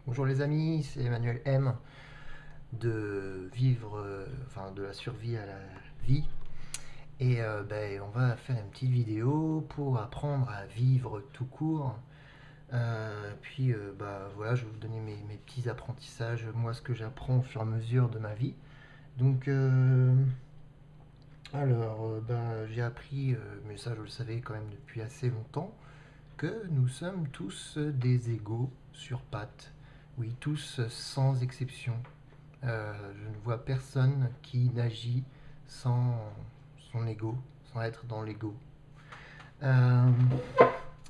Bonjour les amis, c'est Emmanuel M de vivre, de la survie à la vie. Et on va faire une petite vidéo pour apprendre à vivre tout court. Voilà, je vais vous donner mes petits apprentissages, moi ce que j'apprends au fur et à mesure de ma vie. Donc, j'ai appris, mais ça je le savais quand même depuis assez longtemps, que nous sommes tous des égaux sur pattes. Oui, tous sans exception. Je ne vois personne qui n'agit sans son ego, sans être dans l'ego. Euh,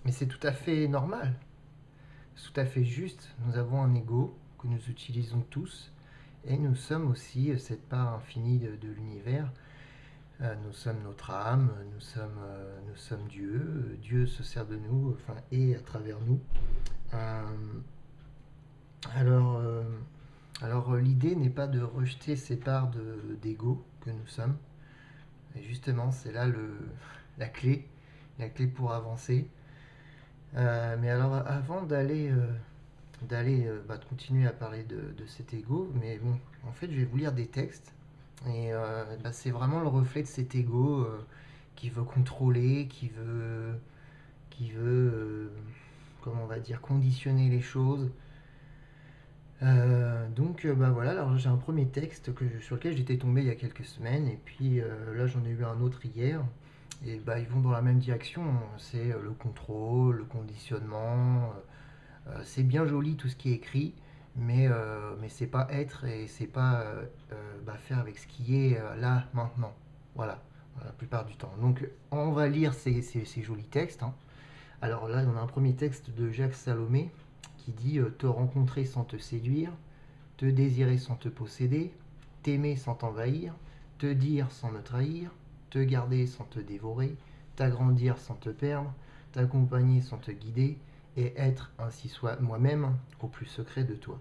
mais c'est tout à fait normal, c'est tout à fait juste. Nous avons un ego que nous utilisons tous et nous sommes aussi cette part infinie de l'univers. Nous sommes notre âme, nous sommes Dieu. Dieu se sert de nous, enfin, et à travers nous. Euh, alors, euh, L'idée n'est pas de rejeter ces parts d'ego que nous sommes. Et justement, c'est là la clé, la clé pour avancer. Mais alors, avant de continuer à parler de cet ego, mais bon, en fait, je vais vous lire des textes. Et c'est vraiment le reflet de cet ego qui veut contrôler, qui veut, comment on va dire, conditionner les choses. Voilà, alors j'ai un premier texte sur lequel j'étais tombé il y a quelques semaines, et puis là j'en ai eu un autre hier, et ils vont dans la même direction, c'est le contrôle, le conditionnement, c'est bien joli tout ce qui est écrit, mais c'est pas être et c'est pas faire avec ce qui est là, maintenant, voilà, la plupart du temps. Donc on va lire ces jolis textes, hein. Alors là, on a un premier texte de Jacques Salomé qui dit te rencontrer sans te séduire, te désirer sans te posséder, t'aimer sans t'envahir, te dire sans me trahir, te garder sans te dévorer, t'agrandir sans te perdre, t'accompagner sans te guider, et être ainsi soit moi-même au plus secret de toi.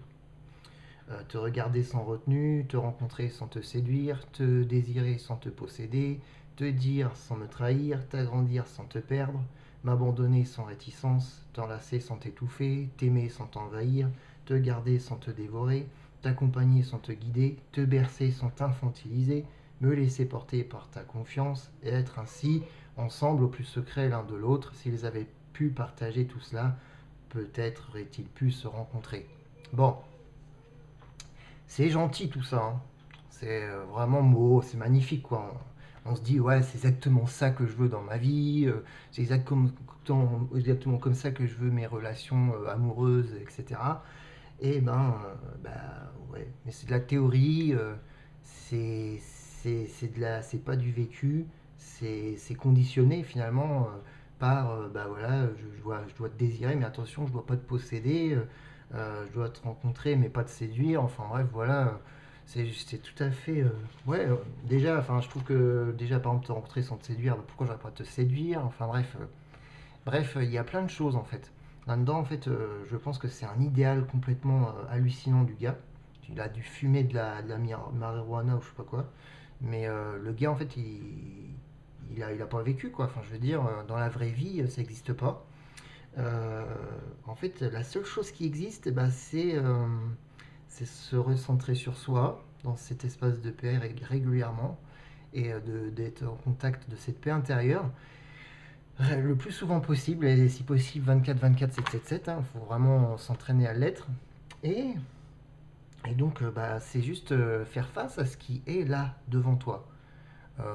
Te regarder sans retenue, te rencontrer sans te séduire, te désirer sans te posséder, te dire sans me trahir, t'agrandir sans te perdre, m'abandonner sans réticence, t'enlacer sans t'étouffer, t'aimer sans t'envahir, te garder sans te dévorer, t'accompagner sans te guider, te bercer sans t'infantiliser, me laisser porter par ta confiance, et être ainsi ensemble au plus secret l'un de l'autre. S'ils avaient pu partager tout cela, peut-être auraient-ils pu se rencontrer. Bon, c'est gentil tout ça, hein. C'est vraiment beau, c'est magnifique quoi. On se dit ouais, c'est exactement ça que je veux dans ma vie, c'est exactement comme ça que je veux mes relations amoureuses, etc. Et ouais, mais c'est de la théorie, c'est pas du vécu, c'est conditionné finalement par je dois te désirer, mais attention, je dois pas te posséder, je dois te rencontrer, mais pas te séduire. Enfin bref, voilà, c'est tout à fait, ouais. Déjà, enfin, je trouve que déjà par exemple te rencontrer sans te séduire, pourquoi j'aurais pas te séduire? Enfin bref, il y a plein de choses en fait. Là-dedans, en fait, je pense que c'est un idéal complètement hallucinant du gars. Il a dû fumer de la marijuana ou je sais pas quoi. Mais le gars, en fait, il a pas vécu quoi. Enfin, je veux dire, dans la vraie vie, ça n'existe pas. Euh, En fait, la seule chose qui existe, c'est se recentrer sur soi, dans cet espace de paix régulièrement, et d'être en contact de cette paix intérieure le plus souvent possible, et si possible 24-24, 7-7-7, hein, il faut vraiment s'entraîner à l'être. Et, c'est juste faire face à ce qui est là devant toi.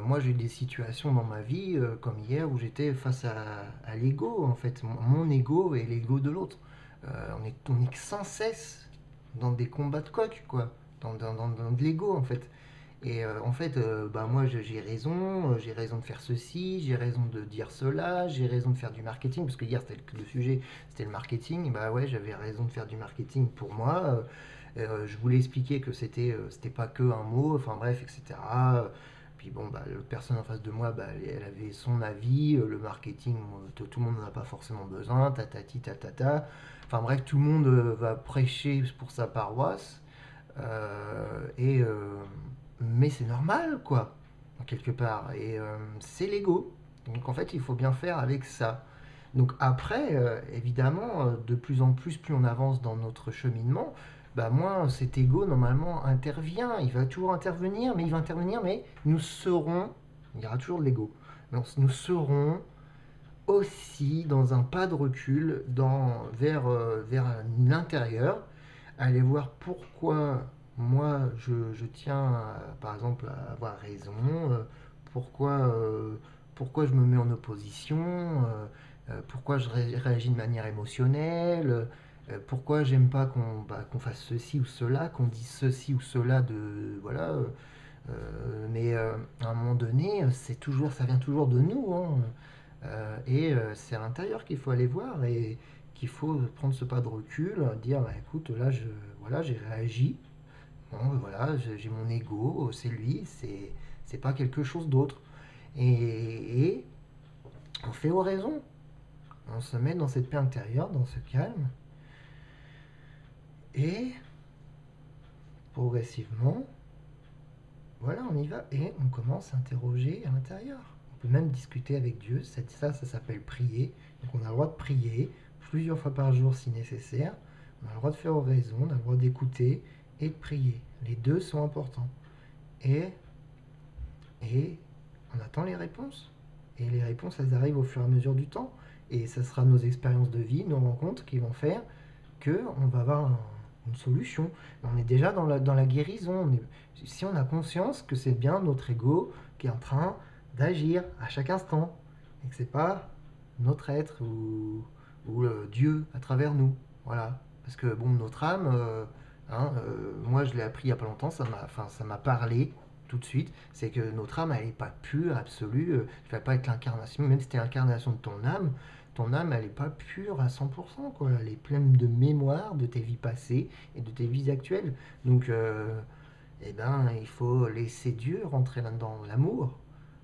Moi, j'ai eu des situations dans ma vie, comme hier, où j'étais face à l'ego, en fait, mon ego et l'ego de l'autre. On est sans cesse dans des combats de coq, quoi, dans de l'ego, en fait. Et en fait, moi j'ai raison de faire ceci, j'ai raison de dire cela, j'ai raison de faire du marketing, parce que hier c'était le sujet, c'était le marketing. Et bah ouais, j'avais raison de faire du marketing pour moi. Je voulais expliquer que c'était pas que un mot, enfin bref, etc. Puis bon, la personne en face de moi, elle avait son avis, le marketing, tout le monde n'en a pas forcément besoin, tatati tatata. Enfin bref, tout le monde va prêcher pour sa paroisse. Et mais c'est normal, quoi, quelque part. Et c'est l'ego. Donc en fait, il faut bien faire avec ça. Donc après, évidemment, de plus en plus, plus on avance dans notre cheminement, bah moins cet ego normalement intervient. Il va toujours intervenir, mais il va intervenir, mais nous serons, il y aura toujours de l'ego. Nous serons aussi dans un pas de recul vers l'intérieur, aller voir pourquoi moi je tiens par exemple à avoir raison, pourquoi, pourquoi je me mets en opposition, pourquoi je réagis de manière émotionnelle, pourquoi j'aime pas qu'on fasse ceci ou cela, qu'on dise ceci ou cela de voilà. Mais à un moment donné, ça vient toujours de nous, hein. C'est à l'intérieur qu'il faut aller voir et qu'il faut prendre ce pas de recul, dire bah, écoute, là, voilà, j'ai réagi. Bon, voilà, j'ai mon ego, c'est lui, c'est pas quelque chose d'autre. Et on fait oraison. On se met dans cette paix intérieure, dans ce calme. Et progressivement, voilà, on y va et on commence à interroger à l'intérieur. On peut même discuter avec Dieu, ça s'appelle prier. Donc on a le droit de prier plusieurs fois par jour si nécessaire. On a le droit de faire oraison, on a le droit d'écouter et de prier. Les deux sont importants. Et, et on attend les réponses. Et les réponses, elles arrivent au fur et à mesure du temps. Et ça sera nos expériences de vie, nos rencontres qui vont faire qu'on va avoir une solution. On est déjà dans la guérison. Si on a conscience que c'est bien notre ego qui est en train d'agir à chaque instant, et que c'est pas notre être ou Dieu à travers nous. Voilà. Parce que bon, notre âme, moi je l'ai appris il n'y a pas longtemps, ça m'a parlé tout de suite, c'est que notre âme, elle n'est pas pure, absolue, tu vas pas être l'incarnation, même si c'était l'incarnation de ton âme, elle n'est pas pure à 100%, quoi. Elle est pleine de mémoire de tes vies passées et de tes vies actuelles. Donc, eh ben, il faut laisser Dieu rentrer là-dedans, l'amour,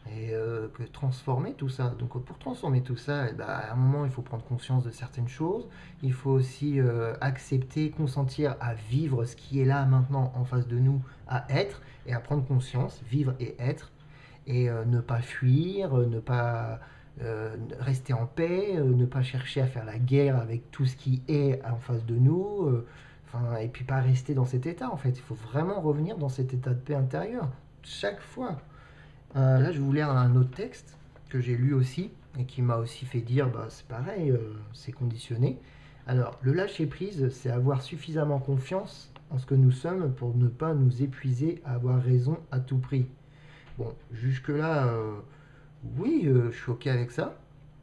et que transformer tout ça. Donc, pour transformer tout ça, eh ben, à un moment, il faut prendre conscience de certaines choses. Il faut aussi accepter, consentir à vivre ce qui est là maintenant en face de nous, à être et à prendre conscience, vivre et être, et ne pas fuir, ne pas rester en paix, ne pas chercher à faire la guerre avec tout ce qui est en face de nous, et puis pas rester dans cet état en fait. Il faut vraiment revenir dans cet état de paix intérieure, chaque fois. Là, je vais vous lire un autre texte que j'ai lu aussi, et qui m'a aussi fait dire, bah, c'est pareil, c'est conditionné. Alors, le lâcher-prise, c'est avoir suffisamment confiance en ce que nous sommes pour ne pas nous épuiser à avoir raison à tout prix. Bon, jusque-là, oui, je suis OK avec ça.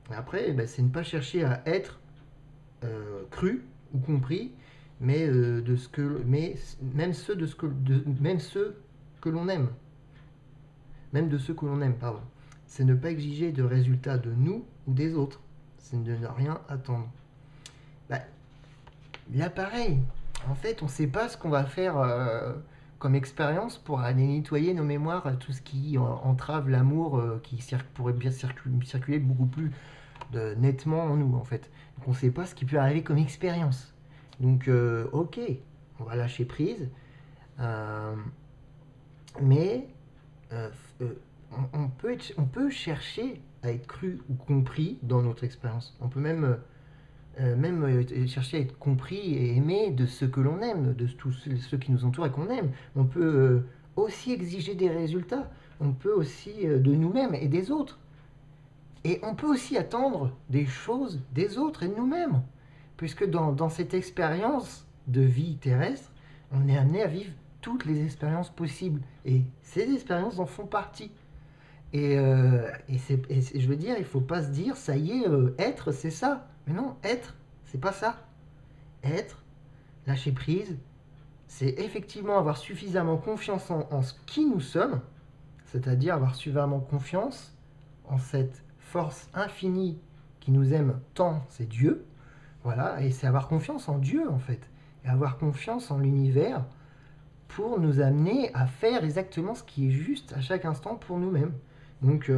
Après, ben, c'est ne pas chercher à être cru ou compris, mais même ceux même ceux que l'on aime, même de ceux que l'on aime, pardon. C'est ne pas exiger de résultats de nous ou des autres. C'est de ne rien attendre. Bah, là, pareil. En fait, on ne sait pas ce qu'on va faire comme expérience pour aller nettoyer nos mémoires, tout ce qui entrave l'amour, pourrait bien circuler beaucoup plus nettement en nous, en fait. Donc, on ne sait pas ce qui peut arriver comme expérience. Donc, ok, on va lâcher prise, euh, mais euh, euh, on peut chercher à être cru ou compris dans notre expérience. On peut même chercher à être compris et aimé de ceux que l'on aime, de tous ceux qui nous entourent et qu'on aime. On peut aussi exiger des résultats. On peut aussi de nous-mêmes et des autres. Et on peut aussi attendre des choses des autres et de nous-mêmes. Puisque dans cette expérience de vie terrestre, on est amené à vivre toutes les expériences possibles. Et ces expériences en font partie. Et je veux dire, il ne faut pas se dire, ça y est, être, c'est ça. Mais non, être, c'est pas ça. Être, lâcher prise, c'est effectivement avoir suffisamment confiance en ce qui nous sommes, c'est-à-dire avoir suffisamment confiance en cette force infinie qui nous aime tant, c'est Dieu. Voilà, et c'est avoir confiance en Dieu en fait, et avoir confiance en l'univers pour nous amener à faire exactement ce qui est juste à chaque instant pour nous-mêmes. Donc,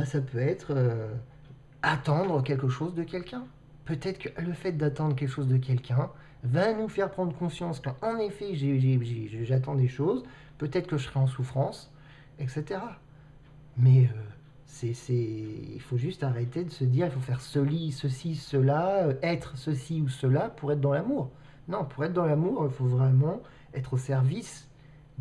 ça peut être attendre quelque chose de quelqu'un. Peut-être que le fait d'attendre quelque chose de quelqu'un va nous faire prendre conscience qu'en effet, j'attends des choses, peut-être que je serai en souffrance, etc. Mais Il faut juste arrêter de se dire il faut faire ceci, cela, être ceci ou cela pour être dans l'amour. Non, pour être dans l'amour, il faut vraiment être au service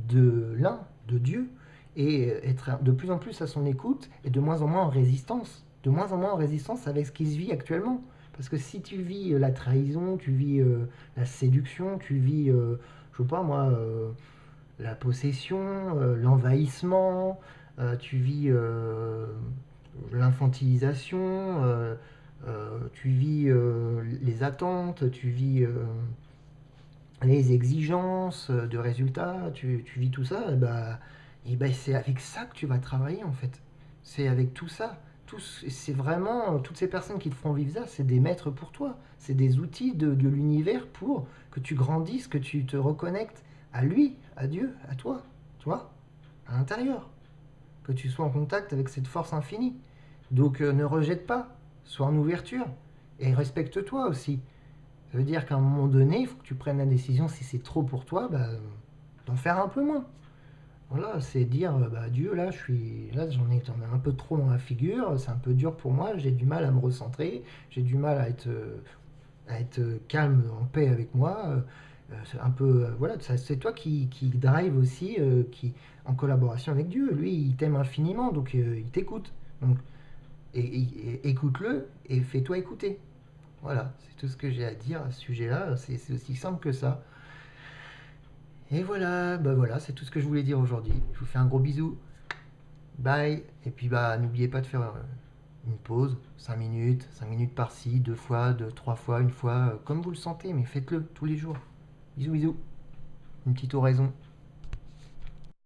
de l'un, de Dieu, et être de plus en plus à son écoute et de moins en moins en résistance. De moins en moins en résistance avec ce qui se vit actuellement. Parce que si tu vis la trahison, tu vis la séduction, tu vis, je sais pas moi, la possession, l'envahissement, tu vis l'infantilisation, tu vis les attentes, tu vis les exigences de résultats, tu vis tout ça, et bah, c'est avec ça que tu vas travailler en fait. C'est avec tout ça. C'est vraiment toutes ces personnes qui te font vivre ça, c'est des maîtres pour toi. C'est des outils de l'univers pour que tu grandisses, que tu te reconnectes à lui, à Dieu, à toi, tu vois, à l'intérieur. Que tu sois en contact avec cette force infinie. Donc ne rejette pas, sois en ouverture et respecte-toi aussi. Ça veut dire qu'à un moment donné, il faut que tu prennes la décision, si c'est trop pour toi, d'en faire un peu moins. Voilà, c'est dire, Dieu, là, j'en ai un peu trop dans la figure, c'est un peu dur pour moi, j'ai du mal à me recentrer, j'ai du mal à être calme, en paix avec moi. C'est un peu, voilà, c'est toi qui drive aussi, en collaboration avec Dieu. Lui, il t'aime infiniment, donc il t'écoute. Donc, écoute-le et fais-toi écouter. Voilà, c'est tout ce que j'ai à dire à ce sujet-là. C'est aussi simple que ça. Et voilà, voilà, c'est tout ce que je voulais dire aujourd'hui. Je vous fais un gros bisou. Bye. Et puis n'oubliez pas de faire une pause, 5 minutes par-ci, 2 fois, 3 fois, une fois, comme vous le sentez, mais faites-le tous les jours. Bisous, bisous. Une petite oraison.